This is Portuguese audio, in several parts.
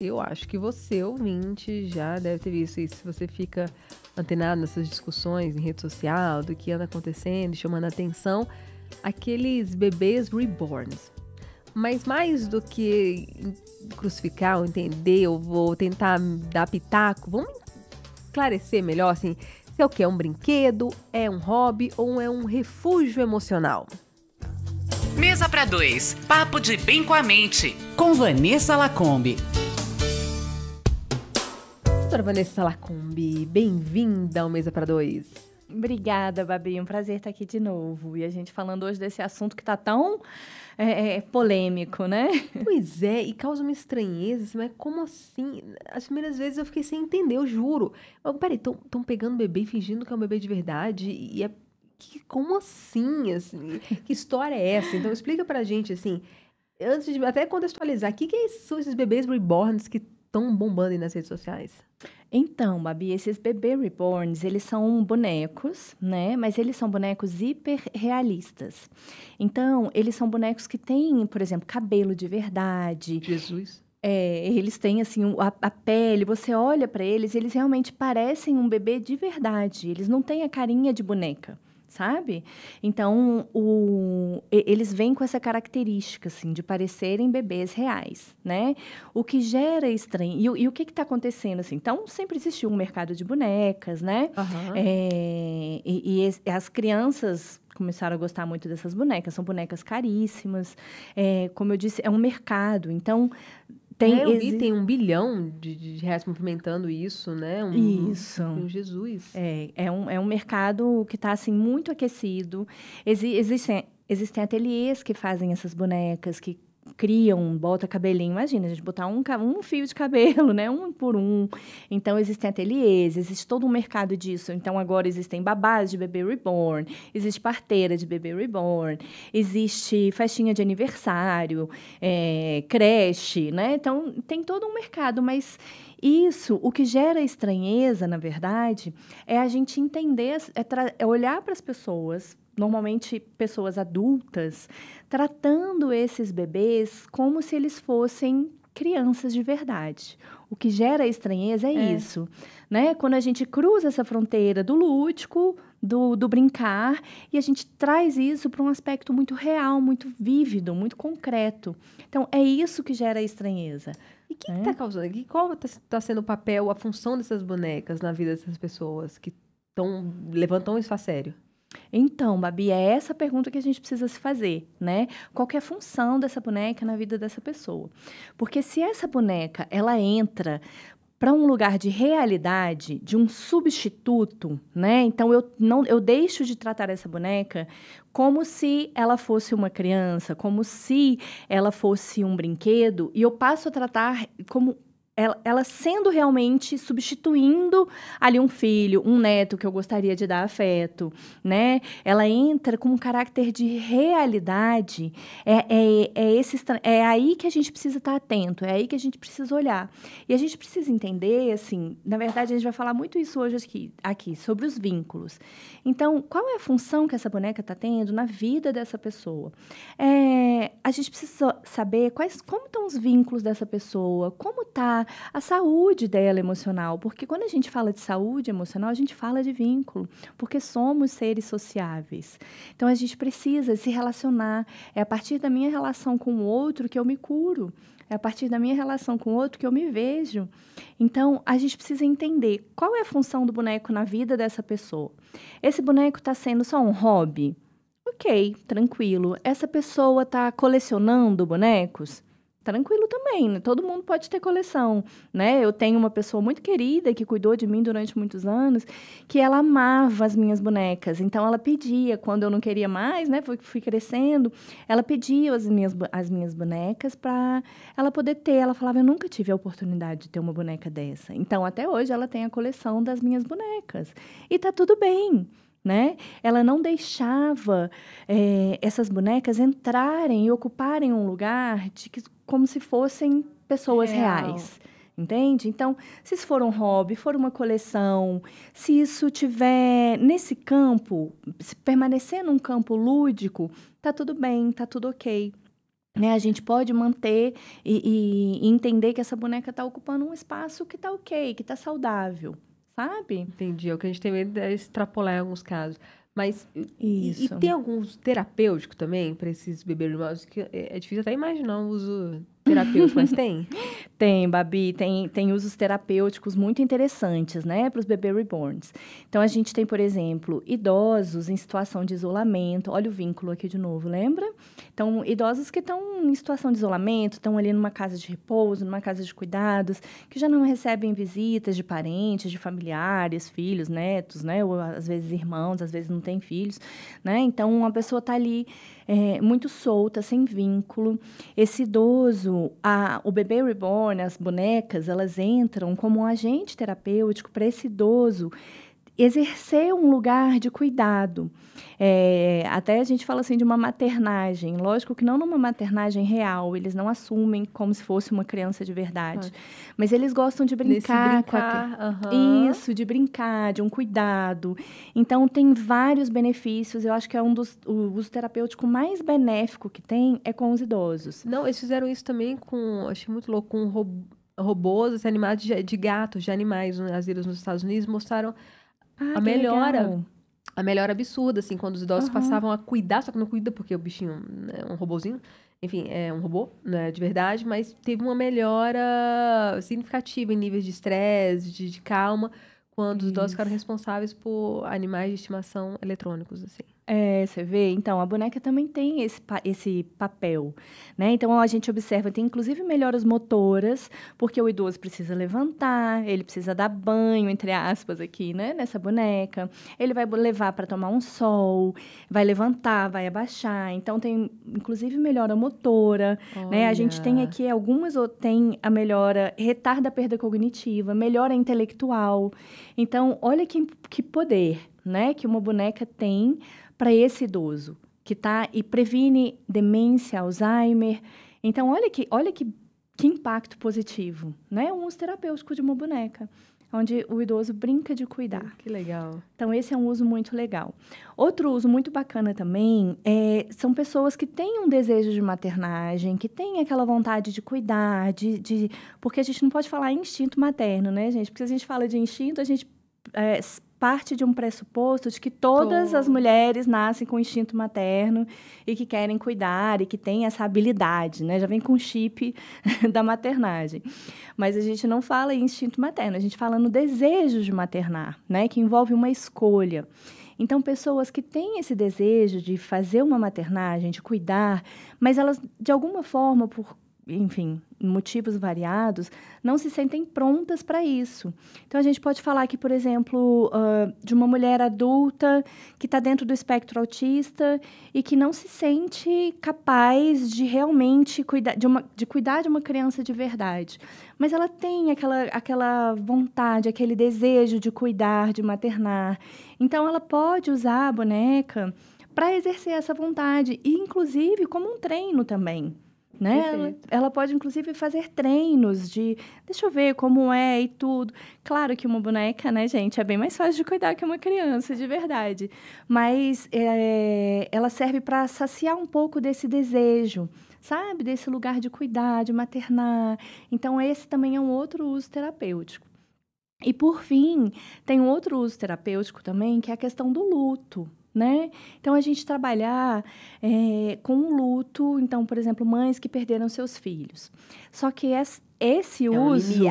Eu acho que você, ouvinte, já deve ter visto isso. Se você fica antenado nessas discussões em rede social, do que anda acontecendo, chamando a atenção, aqueles bebês reborns. Mas mais do que crucificar ou entender, ou vou tentar dar pitaco, vamos esclarecer melhor, assim, se é o que? É um brinquedo, é um hobby ou é um refúgio emocional? Mesa para dois, papo de bem com a mente, com Vanessa Lacombe. Doutora Vanessa Lacombe, bem-vinda ao Mesa para Dois. Obrigada, Babi. Um prazer estar aqui de novo. E a gente falando hoje desse assunto que está tão polêmico, né? Pois é, e causa uma estranheza, assim, mas como assim? As primeiras vezes eu fiquei sem entender, eu juro. Peraí, estão pegando bebê e fingindo que é um bebê de verdade? E é... como assim, assim? Que história é essa? Então explica pra gente, assim, antes de até contextualizar, são esses bebês reborns que estão bombando aí nas redes sociais? Então, Babi, esses bebê reborns, eles são bonecos, né? Mas eles são bonecos hiperrealistas. Então, eles são bonecos que têm, por exemplo, cabelo de verdade. Jesus. Eles têm, assim, a pele, você olha para eles, eles realmente parecem um bebê de verdade. Eles não têm a carinha de boneca, sabe? Então, eles vêm com essa característica, assim, de parecerem bebês reais, né? O que gera estranho... E o que está acontecendo, assim? Então, sempre existiu um mercado de bonecas, né? Aham. As crianças começaram a gostar muito dessas bonecas. São bonecas caríssimas. Como eu disse, é um mercado. Então... Eu vi, tem 1 bilhão de reais movimentando isso, né? Isso. Jesus. É um mercado que está, assim, muito aquecido. Existem ateliês que fazem essas bonecas, que criam, bota cabelinho. Imagina, a gente botar um fio de cabelo, né? Um por um. Então, existem ateliês, existe todo um mercado disso. Então, agora existem babás de bebê reborn, existe parteira de bebê reborn, existe festinha de aniversário, creche, né? Então, tem todo um mercado, mas isso, o que gera estranheza, na verdade, é a gente entender, é olhar para as pessoas, normalmente pessoas adultas, tratando esses bebês como se eles fossem crianças de verdade. O que gera estranheza é isso, né? Quando a gente cruza essa fronteira do lúdico, do brincar, e a gente traz isso para um aspecto muito real, muito vívido, muito concreto. Então, é isso que gera estranheza. E o que está causando? Qual está sendo o papel, a função dessas bonecas na vida dessas pessoas que levantam isso a sério? Então, Babi, é essa pergunta que a gente precisa se fazer, né? Qual que é a função dessa boneca na vida dessa pessoa? Porque se essa boneca, ela entra para um lugar de realidade, de um substituto, né? Então, eu deixo de tratar essa boneca como se ela fosse uma criança, como se ela fosse um brinquedo, e eu passo a tratar como ela sendo realmente substituindo ali um filho, um neto que eu gostaria de dar afeto, né? Ela entra com um caráter de realidade. É aí que a gente precisa estar atento, é aí que a gente precisa olhar. E a gente precisa entender, assim, na verdade, a gente vai falar muito isso hoje aqui sobre os vínculos. Então, qual é a função que essa boneca está tendo na vida dessa pessoa? A gente precisa saber como estão os vínculos dessa pessoa, como está a saúde dela emocional, porque quando a gente fala de saúde emocional, a gente fala de vínculo, porque somos seres sociáveis. Então, a gente precisa se relacionar. É a partir da minha relação com o outro que eu me curo. É a partir da minha relação com o outro que eu me vejo. Então, a gente precisa entender qual é a função do boneco na vida dessa pessoa. Esse boneco está sendo só um hobby? Ok, tranquilo. Essa pessoa está colecionando bonecos? Tranquilo também, né? Todo mundo pode ter coleção, né? Eu tenho uma pessoa muito querida que cuidou de mim durante muitos anos, que ela amava as minhas bonecas. Então, ela pedia, quando eu não queria mais, né? Fui crescendo, ela pedia as minhas bonecas para ela poder ter. Ela falava, eu nunca tive a oportunidade de ter uma boneca dessa. Então, até hoje, ela tem a coleção das minhas bonecas. E tá tudo bem, né? Ela não deixava essas bonecas entrarem e ocuparem um lugar como se fossem pessoas reais. Entende? Então, se isso for um hobby, for uma coleção, se isso tiver nesse campo, se permanecer num campo lúdico, tá tudo bem, tá tudo ok. né? A gente pode manter e entender que essa boneca está ocupando um espaço que está ok, que está saudável, sabe? Entendi. O que a gente tem medo é extrapolar em alguns casos. Mas e Isso. tem alguns terapêuticos também para esses bebês reborns que é difícil até imaginar um uso terapêutico, mas tem? Tem, Babi, tem usos terapêuticos muito interessantes, né, para os bebês reborns. Então, a gente tem, por exemplo, idosos em situação de isolamento. Olha o vínculo aqui de novo, lembra? Então, idosos que estão em situação de isolamento, estão ali numa casa de repouso, numa casa de cuidados, que já não recebem visitas de parentes, de familiares, filhos, netos, né, ou às vezes irmãos, às vezes não tem filhos, né? Então, uma pessoa está ali muito solta, sem vínculo. Esse idoso, o bebê reborn, as bonecas, elas entram como um agente terapêutico para esse idoso exercer um lugar de cuidado. Até a gente fala assim de uma maternagem. Lógico que não numa maternagem real, eles não assumem como se fosse uma criança de verdade. Mas eles gostam de brincar com Isso, de brincar, de um cuidado. Então, tem vários benefícios. Eu acho que o uso terapêutico mais benéfico que tem é com os idosos. Não, eles fizeram isso também achei muito louco, com robôs assim, animados de gatos, de animais, nas ilhas nos Estados Unidos, mostraram a melhora absurda, assim, quando os idosos passavam a cuidar, só que não cuida porque o bichinho é um robozinho, enfim, é um robô, né, de verdade, mas teve uma melhora significativa em níveis de estresse, de calma, quando os idosos ficaram responsáveis por animais de estimação eletrônicos, assim. Você vê? Então, a boneca também tem esse papel, né? Então, a gente observa, tem inclusive melhoras motoras, porque o idoso precisa levantar, ele precisa dar banho, entre aspas, aqui, né? Nessa boneca. Ele vai levar para tomar um sol, vai levantar, vai abaixar. Então, tem inclusive melhora motora, né? A gente tem aqui tem a melhora, retarda a perda cognitiva, melhora intelectual. Então, olha que poder, né? Que uma boneca tem para esse idoso que e previne demência, Alzheimer. Então, olha que impacto positivo, né? Um uso terapêutico de uma boneca, onde o idoso brinca de cuidar. Que legal. Então, esse é um uso muito legal. Outro uso muito bacana também são pessoas que têm um desejo de maternagem, que têm aquela vontade de cuidar, porque a gente não pode falar instinto materno, né, gente? Porque se a gente fala de instinto, a gente parte de um pressuposto de que todas as mulheres nascem com instinto materno e que querem cuidar e que têm essa habilidade, né? Já vem com o chip da maternagem. Mas a gente não fala em instinto materno, a gente fala no desejo de maternar, né? Que envolve uma escolha. Então, pessoas que têm esse desejo de fazer uma maternagem, de cuidar, mas elas, de alguma forma, enfim, motivos variados, não se sentem prontas para isso. Então, a gente pode falar aqui, por exemplo, de uma mulher adulta que está dentro do espectro autista e que não se sente capaz de realmente cuidar de uma criança de verdade. Mas ela tem aquela vontade, aquele desejo de cuidar, de maternar. Então, ela pode usar a boneca para exercer essa vontade, e inclusive como um treino também. Né? Ela pode, inclusive, fazer treinos deixa eu ver como é e tudo. Claro que uma boneca, né, gente, é bem mais fácil de cuidar que uma criança, de verdade. Mas ela serve para saciar um pouco desse desejo, sabe? Desse lugar de cuidar, de maternar. Então, esse também é um outro uso terapêutico. E, por fim, tem um outro uso terapêutico também, que é a questão do luto. Né? Então, a gente trabalhar com o luto, então, por exemplo, mães que perderam seus filhos. Só que esse uso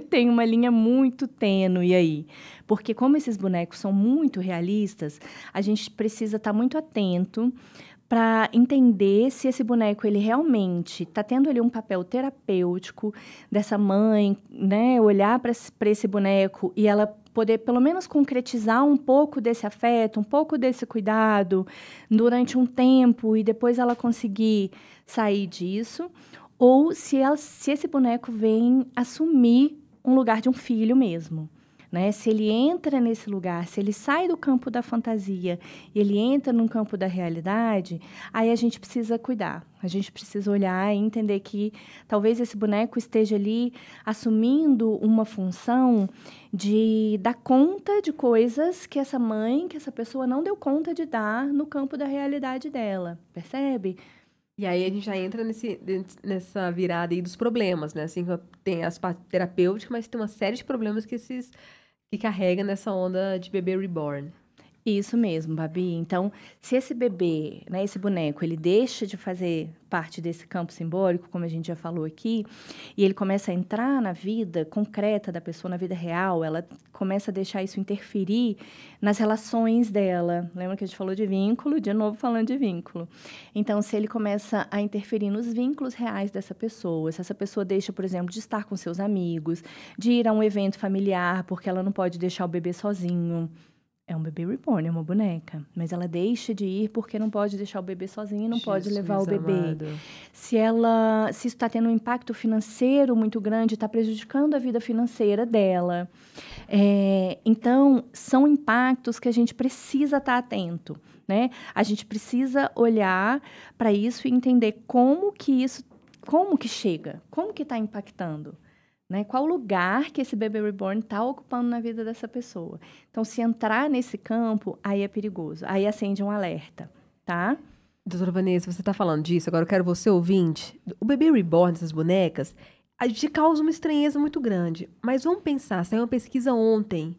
tem uma linha muito tênue aí, porque como esses bonecos são muito realistas, a gente precisa estar muito atento para entender se esse boneco ele realmente está tendo ali um papel terapêutico dessa mãe, né? Olhar para esse boneco e ela poder, pelo menos, concretizar um pouco desse afeto, um pouco desse cuidado durante um tempo e depois ela conseguir sair disso, ou se esse boneco vem assumir um lugar de um filho mesmo. Né? Se ele entra nesse lugar, se ele sai do campo da fantasia e ele entra no campo da realidade, aí a gente precisa cuidar. A gente precisa olhar e entender que talvez esse boneco esteja ali assumindo uma função de dar conta de coisas que essa mãe, que essa pessoa não deu conta de dar no campo da realidade dela. Percebe? E aí a gente já entra nessa virada aí dos problemas, né? Assim, tem as partes terapêuticas, mas tem uma série de problemas que carrega nessa onda de bebê reborn. Isso mesmo, Babi. Então, se esse bebê, né, esse boneco, ele deixa de fazer parte desse campo simbólico, como a gente já falou aqui, e ele começa a entrar na vida concreta da pessoa, na vida real, ela começa a deixar isso interferir nas relações dela. Lembra que a gente falou de vínculo? De novo falando de vínculo. Então, se ele começa a interferir nos vínculos reais dessa pessoa, se essa pessoa deixa, por exemplo, de estar com seus amigos, de ir a um evento familiar, porque ela não pode deixar o bebê sozinho. É um bebê reborn, é uma boneca. Mas ela deixa de ir porque não pode deixar o bebê sozinho e não pode levar o bebê. Amado. Se isso está tendo um impacto financeiro muito grande, está prejudicando a vida financeira dela. Então, são impactos que a gente precisa estar atento, né? A gente precisa olhar para isso e entender como que chega, como que está impactando. Né? Qual lugar que esse bebê reborn está ocupando na vida dessa pessoa. Então, se entrar nesse campo, aí é perigoso. Aí acende um alerta, tá? Doutora Vanessa, você está falando disso, agora eu quero você ouvinte. O bebê reborn dessas bonecas, a gente causa uma estranheza muito grande. Mas vamos pensar, saiu uma pesquisa ontem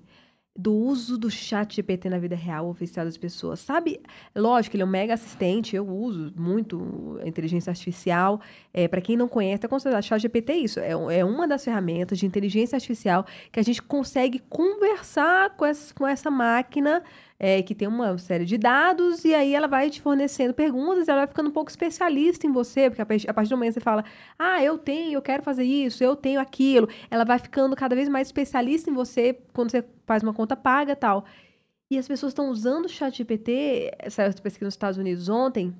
do uso do chat GPT na vida real oficial das pessoas. Sabe, lógico, ele é um mega assistente, eu uso muito a inteligência artificial. Para quem não conhece, é considerado chat GPT isso. É uma das ferramentas de inteligência artificial que a gente consegue conversar com essa máquina que tem uma série de dados, e aí ela vai te fornecendo perguntas, ela vai ficando um pouco especialista em você, porque a partir do momento que você fala, eu quero fazer isso, eu tenho aquilo, ela vai ficando cada vez mais especialista em você quando você faz uma conta paga e tal. E as pessoas estão usando o ChatGPT, saiu essa pesquisa nos Estados Unidos ontem,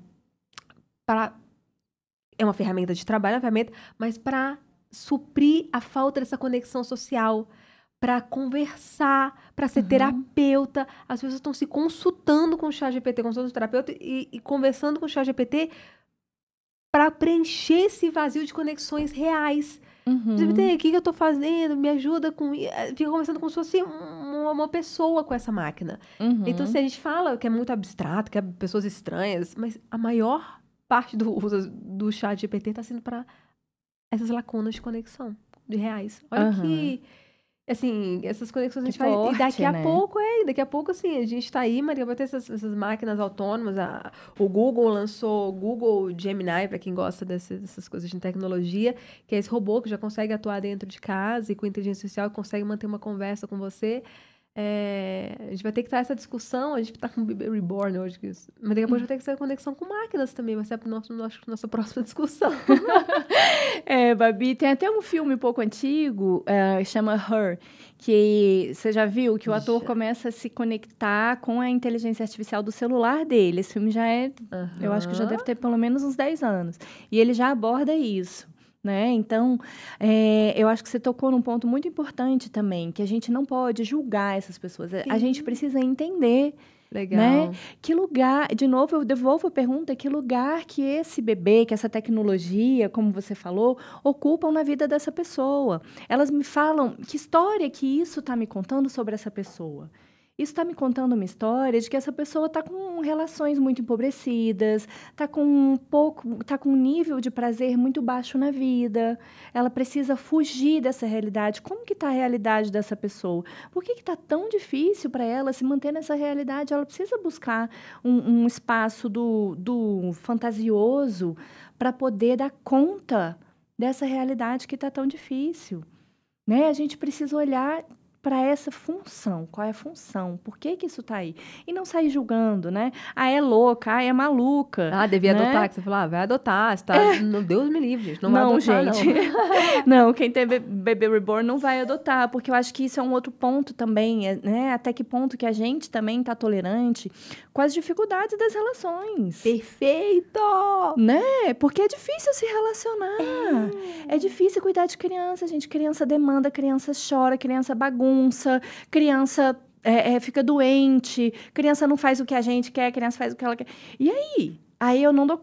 é uma ferramenta de trabalho, é uma ferramenta, mas para suprir a falta dessa conexão social, para conversar, para ser terapeuta. As pessoas estão se consultando com o ChatGPT, consultando o terapeuta e conversando com o ChatGPT para preencher esse vazio de conexões reais. GPT, o que eu estou fazendo? Me ajuda com... Fica conversando como se fosse uma pessoa com essa máquina. Então, se a gente fala que é muito abstrato, que é pessoas estranhas, mas a maior parte do uso do ChatGPT está sendo para essas lacunas de conexão, de reais. Olha que... Assim, essas conexões a gente faz. E daqui a pouco, assim, a gente tá aí, Maria, vai ter essas máquinas autônomas. O Google lançou o Google Gemini, para quem gosta dessas coisas de tecnologia, que é esse robô que já consegue atuar dentro de casa e com inteligência artificial consegue manter uma conversa com você. A gente vai ter que estar essa discussão, a gente tá com o bebê reborn hoje, mas daqui a pouco vai ter que ser a conexão com máquinas também, vai ser a nossa próxima discussão. Babi, tem até um filme um pouco antigo, chama Her, que você já viu que o ator começa a se conectar com a inteligência artificial do celular dele. Esse filme já eu acho que já deve ter pelo menos uns 10 anos. E ele já aborda isso. Né? Então, eu acho que você tocou num ponto muito importante também, que a gente não pode julgar essas pessoas. A gente precisa entender, Legal. Né? Que lugar, de novo, eu devolvo a pergunta, que lugar que esse bebê, que essa tecnologia, como você falou, ocupam na vida dessa pessoa. Elas me falam, que história que isso está me contando sobre essa pessoa? Isso está me contando uma história de que essa pessoa está com relações muito empobrecidas, está com um nível de prazer muito baixo na vida. Ela precisa fugir dessa realidade. Como que está a realidade dessa pessoa? Por que está tão difícil para ela se manter nessa realidade? Ela precisa buscar um espaço do fantasioso para poder dar conta dessa realidade que está tão difícil. Né? A gente precisa olhar para essa função. Qual é a função? Por que isso está aí? E não sair julgando, né? É louca, é maluca. Devia né? adotar, que você falou, vai adotar, não, Deus me livre, gente, não vai adotar, gente. Não, quem tem bebê reborn não vai adotar, porque eu acho que isso é um outro ponto também, né? Até que ponto que a gente também está tolerante com as dificuldades das relações. Perfeito! Né? Porque é difícil se relacionar. É difícil cuidar de criança, gente. Criança demanda, criança chora, criança bagunça, criança fica doente, criança não faz o que a gente quer, criança faz o que ela quer. E aí? Aí eu não dou...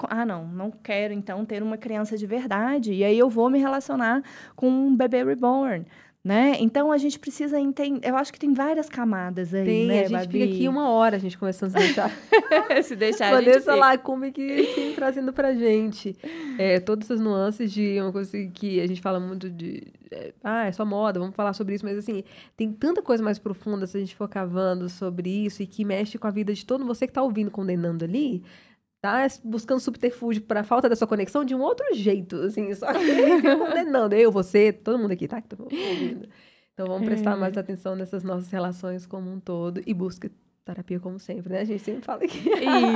não quero, então, ter uma criança de verdade. E aí eu vou me relacionar com um bebê reborn. né? Então, a gente precisa entender... Eu acho que tem várias camadas aí, né, a gente fica aqui 1 hora, a gente começando a se deixar. Se deixar, a gente Vanessa fica. Lacombe que sempre trazendo pra gente todas essas nuances de uma coisa que a gente fala muito de... é só moda, vamos falar sobre isso. Mas, assim, tem tanta coisa mais profunda se a gente for cavando sobre isso e que mexe com a vida de todo você que tá ouvindo, condenando ali... Tá buscando subterfúgio para falta dessa conexão de um outro jeito, assim, só que condenando. Eu, você, todo mundo aqui, tá? Que tô ouvindo. Então, vamos prestar mais atenção nessas nossas relações como um todo e busca terapia como sempre, né? A gente sempre fala aqui.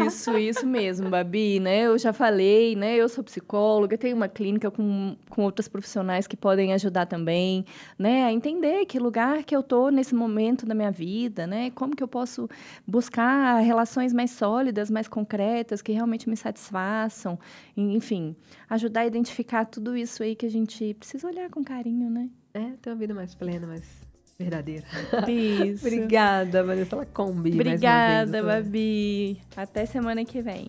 Isso mesmo, Babi, né? Eu já falei, né? Eu sou psicóloga, tenho uma clínica com outras profissionais que podem ajudar também, né? A entender que lugar que eu tô nesse momento da minha vida, né? Como que eu posso buscar relações mais sólidas, mais concretas, que realmente me satisfaçam. Enfim, ajudar a identificar tudo isso aí que a gente precisa olhar com carinho, né? Ter uma vida mais plena, mais verdadeira. Isso. Obrigada, Vanessa Lacombe. Obrigada, mais uma vez, Babi. Até semana que vem.